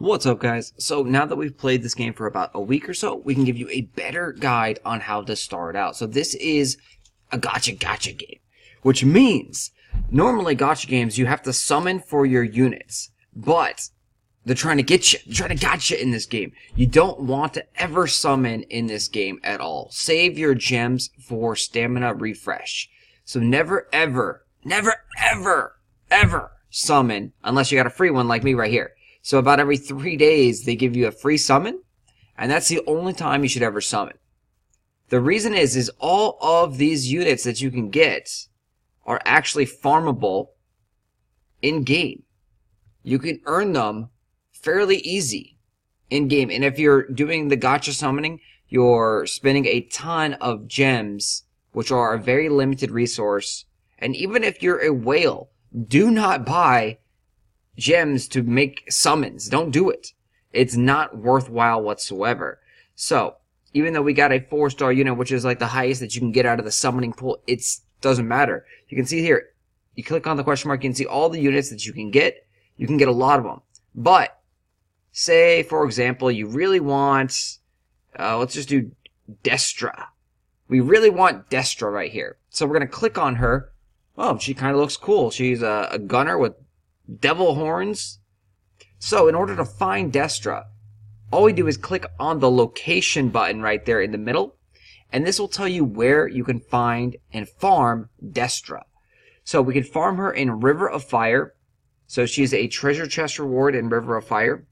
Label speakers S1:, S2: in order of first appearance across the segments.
S1: What's up, guys? So now that we've played this game for about a week or so, we can give you a better guide on how to start out. So this is a gacha game, which means normally gacha games you have to summon for your units, but they're trying to get you, they're trying to gotcha in this game. You don't want to ever summon in this game at all. Save your gems for stamina refresh. So never ever summon unless you got a free one like me right here. So about every 3 days, they give you a free summon, and that's the only time you should ever summon. The reason is all of these units that you can get are actually farmable in-game. You can earn them fairly easy in-game, and if you're doing the gacha summoning, you're spending a ton of gems, which are a very limited resource, and even if you're a whale, do not buy gems to make summons. Don't do it. It's not worthwhile whatsoever. So, even though we got a 4-star unit, which is like the highest that you can get out of the summoning pool, it doesn't matter. You can see here, you click on the question mark, you can see all the units that you can get. You can get a lot of them. But, say, for example, you really want, let's just do Destra. We really want Destra right here. So we're going to click on her. Oh, she kind of looks cool. She's a gunner with devil horns. So in order to find Destra, all we do is click on the location button right there in the middle, and this will tell you where you can find and farm Destra. So we can farm her in River of Fire. So she's a treasure chest reward in River of Fire.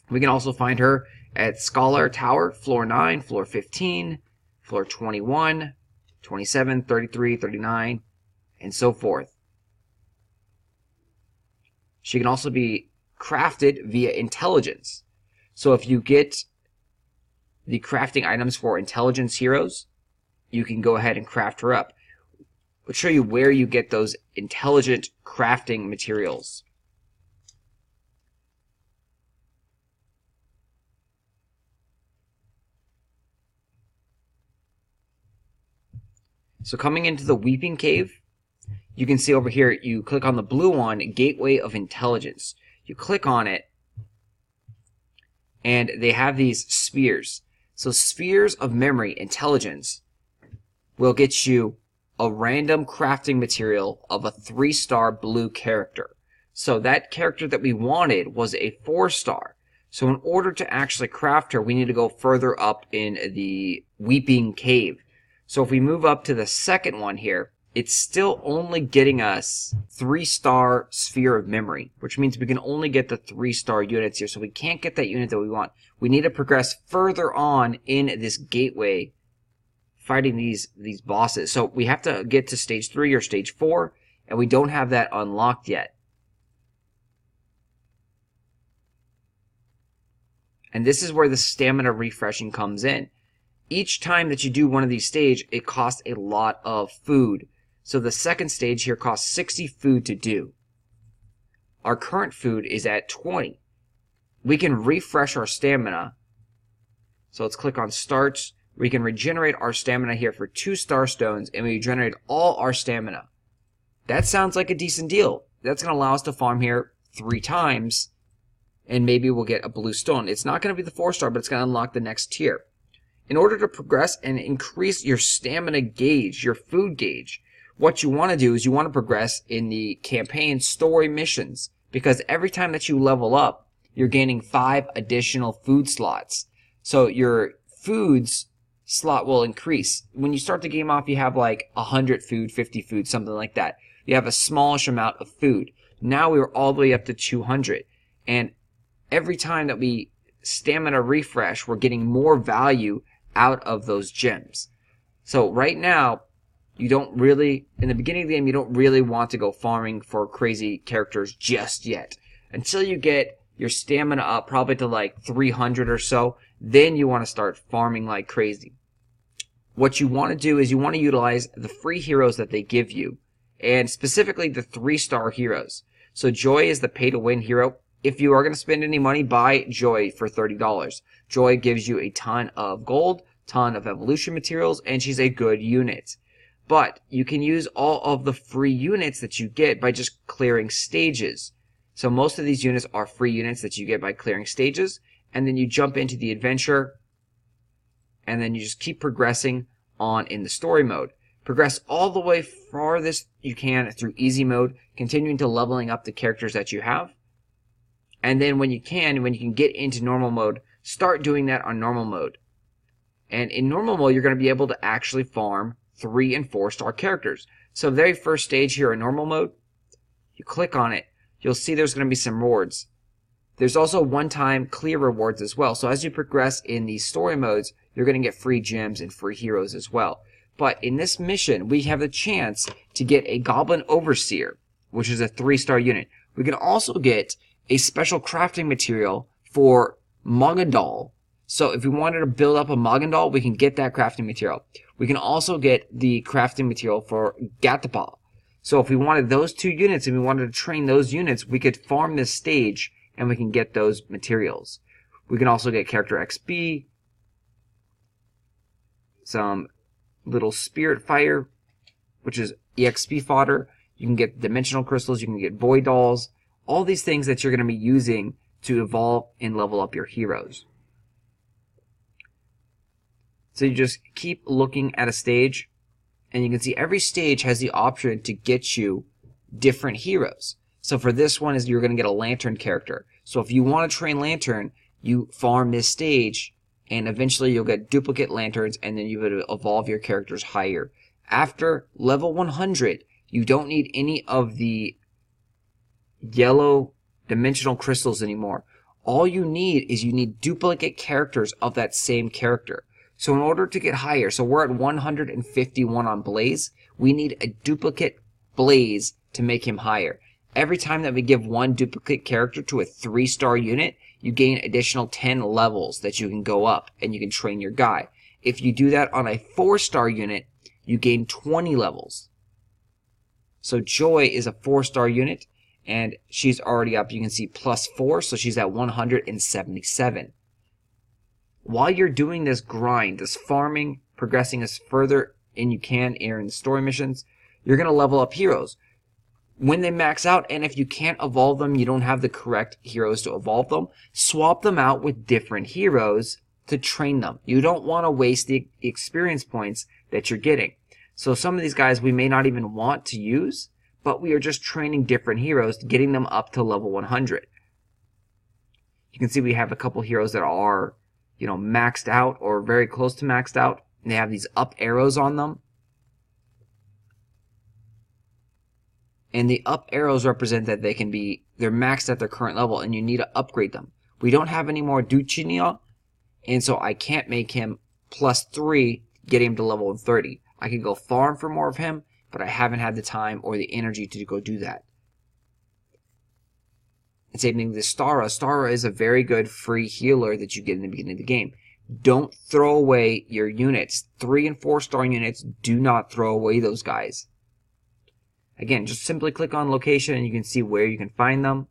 S1: We can also find her at Scholar Tower, floor 9, floor 15, floor 21, 27, 33, 39, and so forth. She can also be crafted via intelligence. So if you get the crafting items for intelligence heroes, you can go ahead and craft her up. I'll show you where you get those intelligent crafting materials. So coming into the Weeping Cave, you can see over here, you click on the blue one, Gateway of Intelligence. You click on it, and they have these spheres. So spheres of memory, intelligence, will get you a random crafting material of a 3-star blue character. So that character that we wanted was a 4-star. So in order to actually craft her, we need to go further up in the Weeping Cave. So if we move up to the second one here, it's still only getting us 3-star sphere of memory, which means we can only get the 3-star units here. So we can't get that unit that we want. We need to progress further on in this gateway, fighting these bosses. So we have to get to stage 3 or stage 4, and we don't have that unlocked yet. And this is where the stamina refreshing comes in. Each time that you do one of these stages, it costs a lot of food. So the second stage here costs 60 food to do. Our current food is at 20. We can refresh our stamina. So let's click on Start. We can regenerate our stamina here for 2 star stones, and we regenerate all our stamina. That sounds like a decent deal. That's going to allow us to farm here 3 times, and maybe we'll get a blue stone. It's not going to be the 4-star, but it's going to unlock the next tier. In order to progress and increase your stamina gauge, your food gauge, what you want to do is you want to progress in the campaign story missions, because every time that you level up, you're gaining 5 additional food slots. So your foods slot will increase. When you start the game off, you have like 100 food, 50 food, something like that. You have a smallish amount of food. Now we're all the way up to 200. And every time that we stamina refresh, we're getting more value out of those gems. So right now, you don't really, in the beginning of the game, you don't really want to go farming for crazy characters just yet. Until you get your stamina up probably to like 300 or so, then you want to start farming like crazy. What you want to do is you want to utilize the free heroes that they give you, and specifically the 3-star heroes. So Joy is the pay-to-win hero. If you are going to spend any money, buy Joy for $30. Joy gives you a ton of gold, ton of evolution materials, and she's a good unit. But you can use all of the free units that you get by just clearing stages. So most of these units are free units that you get by clearing stages, and then you jump into the adventure, and then you just keep progressing on in the story mode. Progress all the way farthest you can through easy mode, continuing to leveling up the characters that you have. And then when you can get into normal mode, start doing that on normal mode. And in normal mode, you're going to be able to actually farm 3 and 4 star characters. So the very first stage here in normal mode, you click on it, you'll see there's going to be some rewards. There's also one-time clear rewards as well. So as you progress in these story modes, you're going to get free gems and free heroes as well. But in this mission, we have the chance to get a Goblin Overseer, which is a 3-star unit. We can also get a special crafting material for Mogandal. So if we wanted to build up a Mogandal, we can get that crafting material. We can also get the crafting material for Gatapa. So if we wanted those 2 units and we wanted to train those units, we could farm this stage and we can get those materials. We can also get character XP, some little spirit fire, which is EXP fodder. You can get dimensional crystals, you can get void dolls, all these things that you're going to be using to evolve and level up your heroes. So you just keep looking at a stage, and you can see every stage has the option to get you different heroes. So for this one, you're going to get a Lantern character. So if you want to train Lantern, you farm this stage, and eventually you'll get duplicate Lanterns, and then you would evolve your characters higher. After level 100, you don't need any of the yellow dimensional crystals anymore. All you need is duplicate characters of that same character. So in order to get higher, so we're at 151 on Blaze, we need a duplicate Blaze to make him higher. Every time that we give one duplicate character to a 3-star unit, you gain additional 10 levels that you can go up, and you can train your guy. If you do that on a 4-star unit, you gain 20 levels. So Joy is a 4-star unit, and she's already up, you can see, +4, so she's at 177. While you're doing this grind, this farming, progressing as further in you can in the story missions, you're going to level up heroes. When they max out, and if you can't evolve them, you don't have the correct heroes to evolve them, swap them out with different heroes to train them. You don't want to waste the experience points that you're getting. So some of these guys we may not even want to use, but we are just training different heroes, getting them up to level 100. You can see we have a couple heroes that are, maxed out or very close to maxed out. And they have these up arrows on them. And the up arrows represent that they're maxed at their current level and you need to upgrade them. We don't have any more Duchinia, and so I can't make him +3, get him to level 30. I could go farm for more of him, but I haven't had the time or the energy to go do that. And same thing with Stara. Stara is a very good free healer that you get in the beginning of the game. Don't throw away your units. 3 and 4-star units, do not throw away those guys. Again, just simply click on location and you can see where you can find them.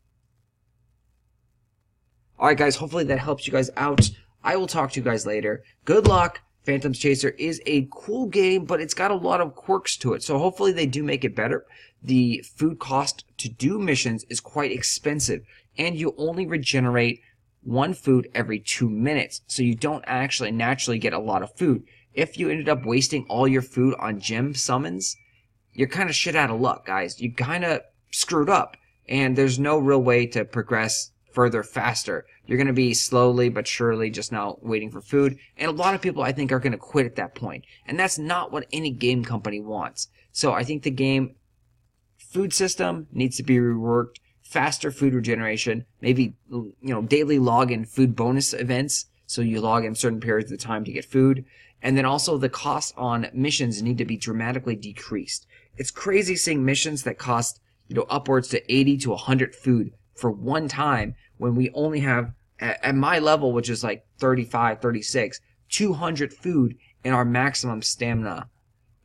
S1: Alright guys, hopefully that helps you guys out. I will talk to you guys later. Good luck. Phantom's Chaser is a cool game, but it's got a lot of quirks to it. So hopefully they do make it better. The food cost to do missions is quite expensive, and you only regenerate 1 food every 2 minutes. So you don't actually naturally get a lot of food. If you ended up wasting all your food on gem summons, you're kind of shit out of luck, guys. You kind of screwed up, and there's no real way to progress further faster. You're going to be slowly but surely just now waiting for food, and a lot of people I think are going to quit at that point, and that's not what any game company wants. So I think the game food system needs to be reworked, faster food regeneration, maybe daily login food bonus events, so you log in certain periods of time to get food, and then also the cost on missions need to be dramatically decreased. It's crazy seeing missions that cost upwards to 80 to 100 food for one time when we only have, at my level, which is like 35, 36, 200 food in our maximum stamina.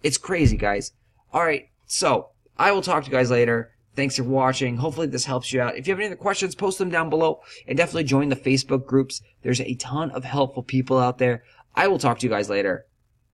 S1: It's crazy, guys. Alright, so I will talk to you guys later. Thanks for watching. Hopefully this helps you out. If you have any other questions, post them down below, and definitely join the Facebook groups. There's a ton of helpful people out there. I will talk to you guys later.